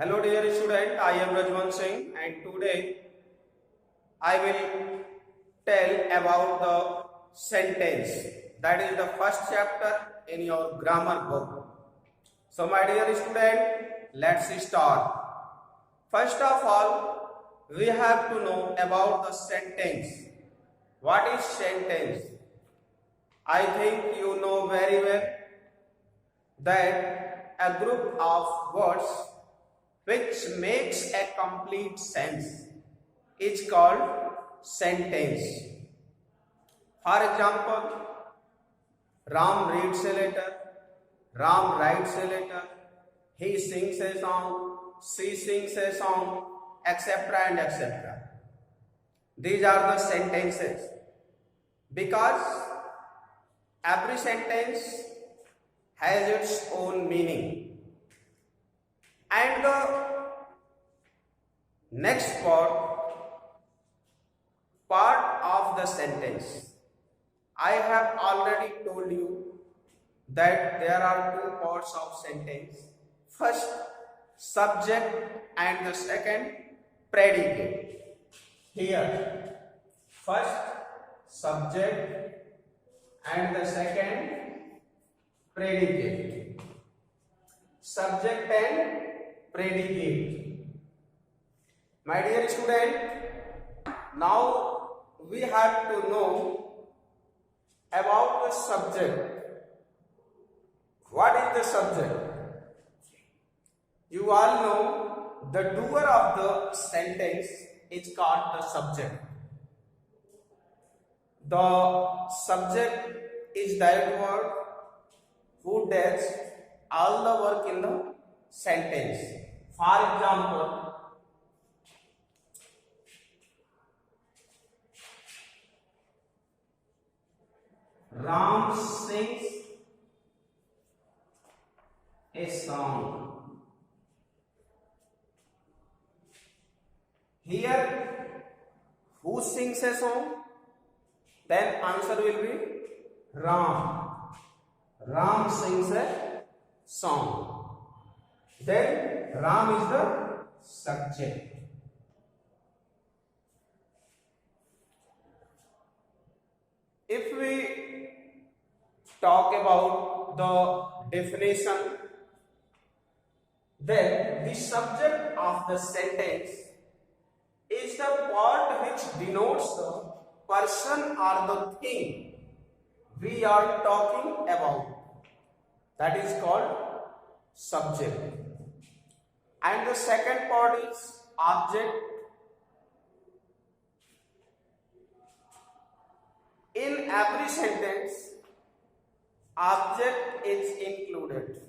Hello dear student, I am Rajwan Singh and today I will tell about the sentence. That is the first chapter in your grammar book. So my dear student, let's start. First of all, we have to know about the sentence. What is sentence? I think you know very well that a group of words which makes a complete sense is called sentence. For example, Ram reads a letter, Ram writes a letter, he sings a song, she sings a song, etc. and etc. These are the sentences because every sentence has its own meaning. And the next part of the sentence, I have already told you that there are two parts of sentence. First, subject and the second, predicate. Here, first, subject and the second, predicate. Subject and predicate. My dear student, now we have to know about the subject. What is the subject? You all know the doer of the sentence is called the subject. The subject is that word who does all the work in the sentence. For example, Ram sings a song. Here, who sings a song? Then answer will be Ram. Ram sings a song. Then Ram is the subject. If we talk about the definition, then the subject of the sentence is the part which denotes the person or the thing we are talking about. That is called subject. And the second part is object. In every sentence, object is included.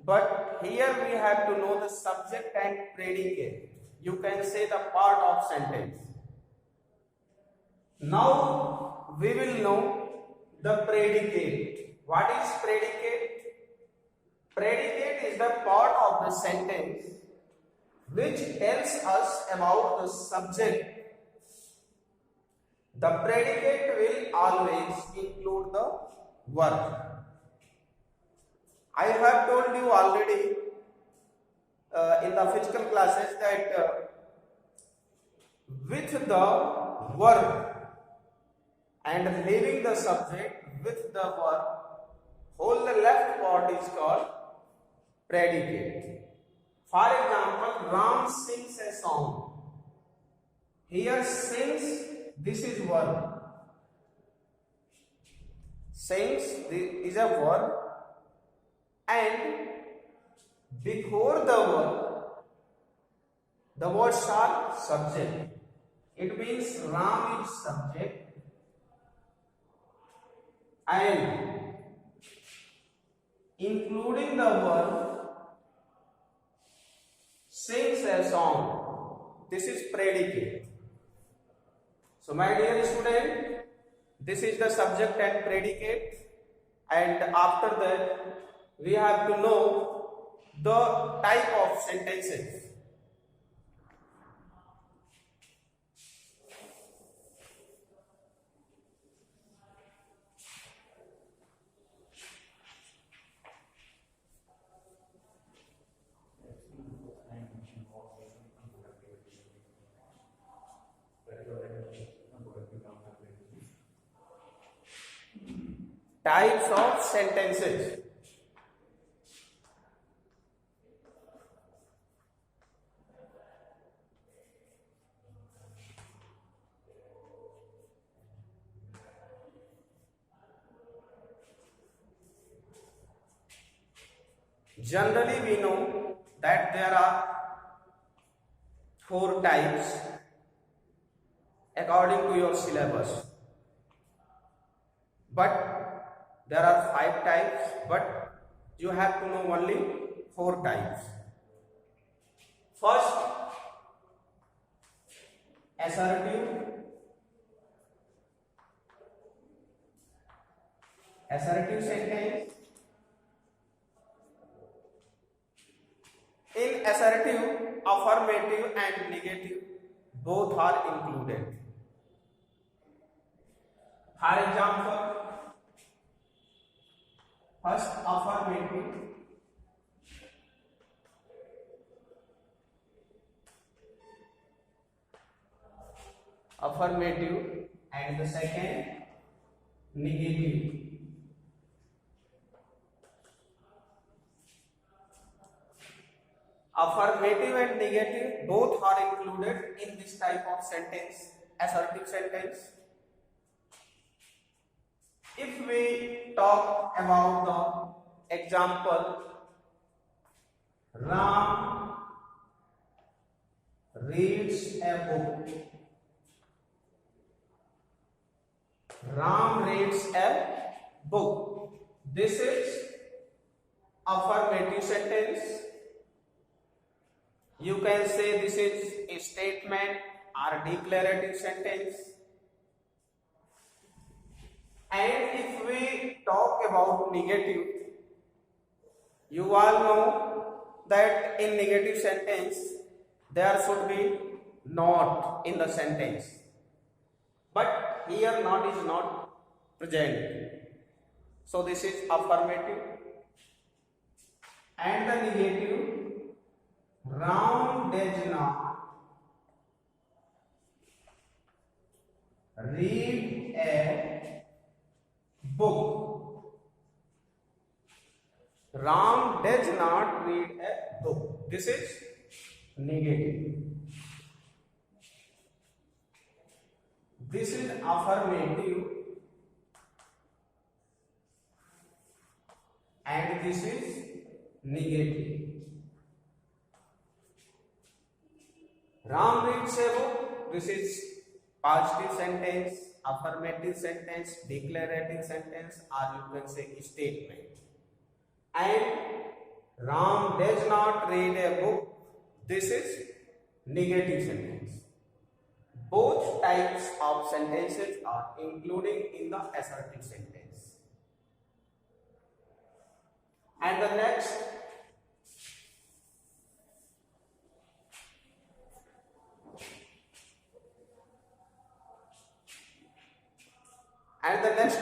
But here we have to know the subject and predicate. You can say the part of sentence. Now we will know the predicate. What is predicate? Predicate is the part of the sentence which tells us about the subject. The predicate will always include the verb. I have told you already in the physical classes that with the verb and leaving the subject with the verb, whole the left part is called predicate. For example, Ram sings a song. Here sings, this is verb. Sings is a verb, and before the words are subject. It means Ram is subject and including the verb sings a song. This is predicate. So my dear student, this is the subject and predicate, and after that we have to know the type of sentences. Types of sentences. Generally, we know that there are 4 types according to your syllabus, but there are 5 types, but you have to know only 4 types. First, assertive. Assertive sentence. In assertive, affirmative and negative both are included. For example, first affirmative. Affirmative and the second negative. Affirmative and negative both are included in this type of sentence, assertive sentence. If we talk about the example, Ram reads a book. Ram reads a book. This is affirmative sentence. You can say this is a statement or declarative sentence. And if we talk about negative, you all know that in negative sentence there should be not in the sentence. But here not is not present. So this is affirmative. And the negative, Ram does not read a book. Ram does not read a book. This is negative. This is affirmative. And this is negative. Ram reads a book. This is positive sentence, affirmative sentence, declarative sentence, or you can say statement. And Ram does not read a book. This is negative sentence. Both types of sentences are including in the assertive sentence. And the next,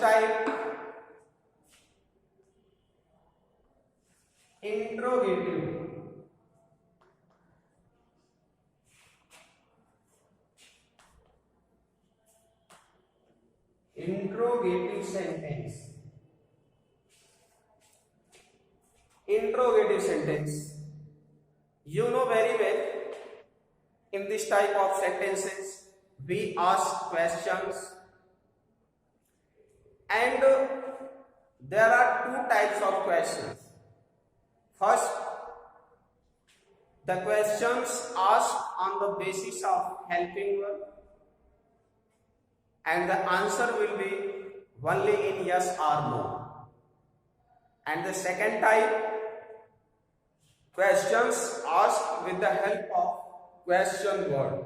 type, interrogative. Interrogative sentence. Interrogative sentence. You know very well, in this type of sentences, we ask questions. And there are 2 types of questions. First, the questions asked on the basis of helping verb, and the answer will be only in yes or no. And the second type, questions asked with the help of question word.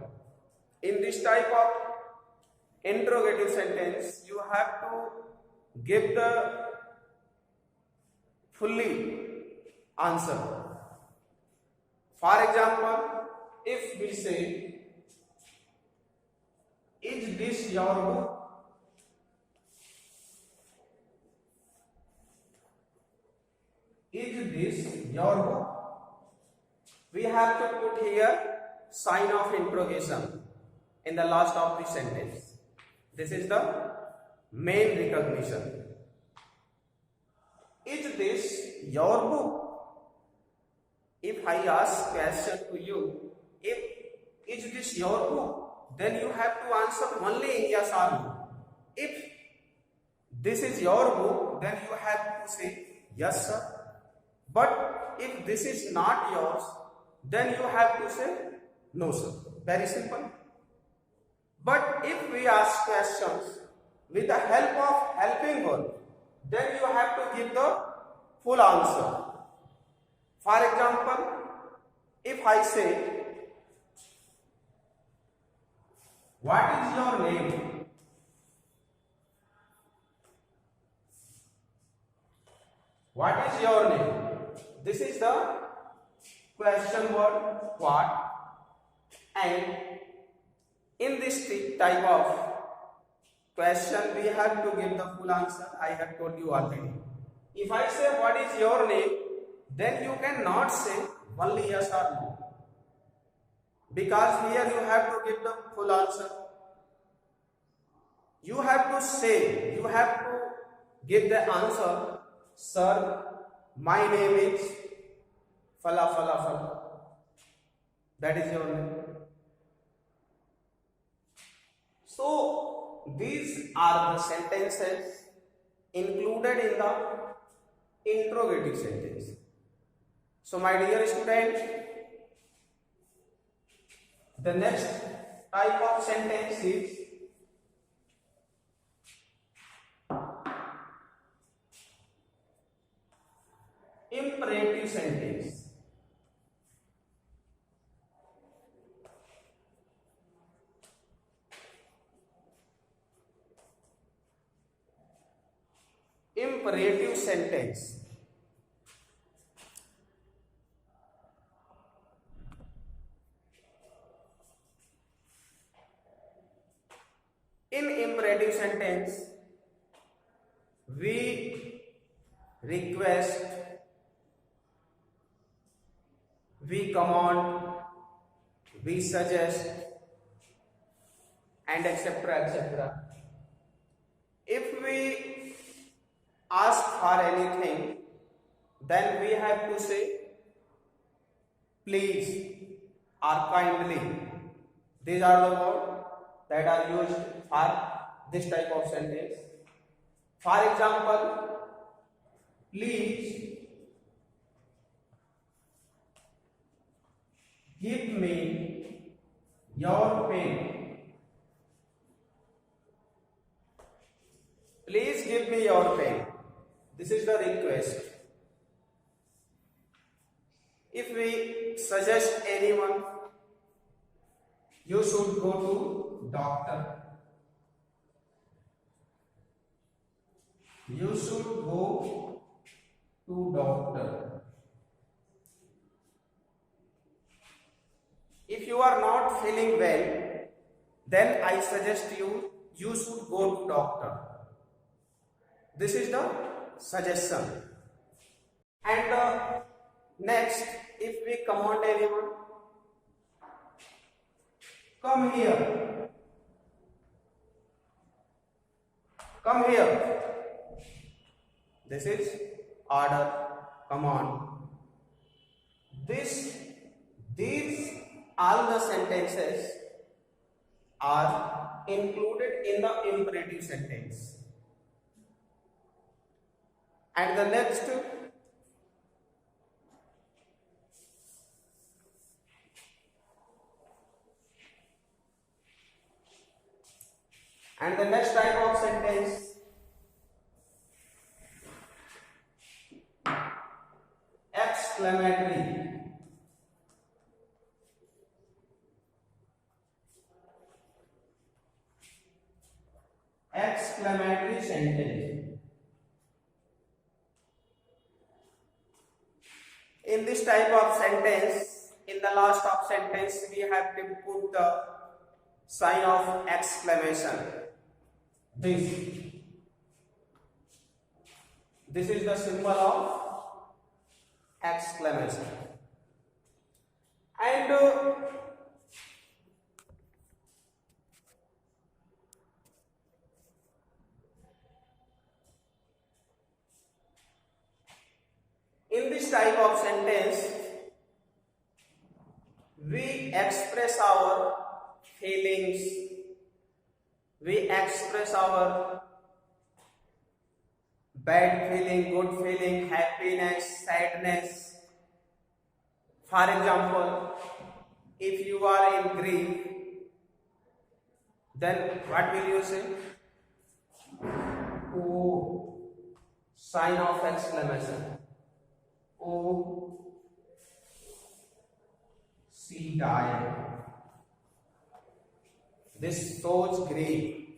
In this type of interrogative sentence, you have to give the fully answer. For example, if we say, is this your book? Is this your book? We have to put here sign of interrogation in the last of the sentence. This is the main recognition. Is this your book? If I ask question to you, if is this your book, then you have to answer only yes or no. If this is your book, then you have to say yes sir. But if this is not yours, then you have to say no sir. Very simple. But if we ask questions with the help of helping verb, then you have to give the full answer. For example, if I say, what is your name? What is your name? This is the question word what, and in this type of question we have to give the full answer. I have told you already. If I say what is your name, then you cannot say only yes or no, because here you have to give the full answer. You have to say, you have to give the answer, sir, my name is Fala Fala Fala. That is your name. So these are the sentences included in the interrogative sentence. So my dear student, the next type of sentence is imperative sentence. Imperative sentence. In imperative sentence, we request, we command, we suggest, and etc. etc. If we ask for anything, then we have to say please or kindly. These are the words that are used for this type of sentence. For example, please give me your pen. Please give me your pen. This is the request. If we suggest anyone, you should go to doctor. You should go to doctor. If you are not feeling well, then I suggest you should go to doctor. This is the suggestion. And next, if we command anyone, come here. Come here. This is order, command. These all the sentences are included in the imperative sentence. And the next, type of sentence, exclamatory. Exclamatory sentence. In this type of sentence, in the last of sentence, we have to put the sign of exclamation. This is the symbol of exclamation. And type of sentence we express our feelings, we express our bad feeling, good feeling, happiness, sadness. For example, if you are in grief, then what will you say? Oh, sign of exclamation. Oh, she died. This shows grief.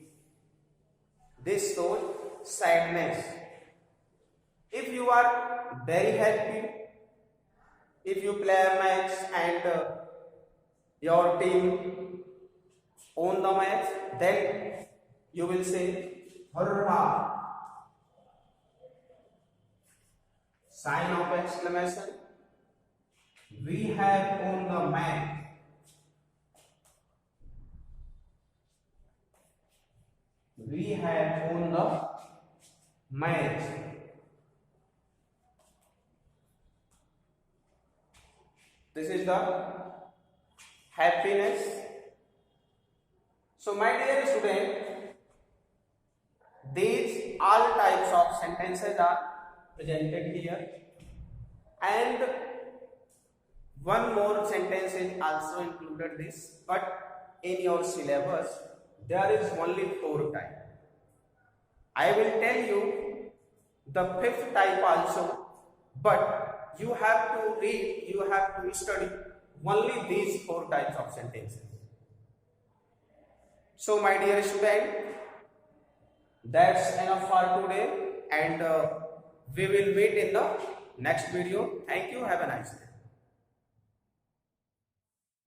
This shows sadness. If you are very happy, if you play a match and your team won the match, then you will say hurrah! Sign of exclamation. We have won the match. We have won the match. This is the happiness. So my dear student, these all types of sentences are presented here, and one more sentence is also included this, but in your syllabus there is only 4 types. I will tell you the 5th type also, but you have to read, you have to study only these 4 types of sentences. So my dear student, that's enough for today, and we will meet in the next video. Thank you. Have a nice day.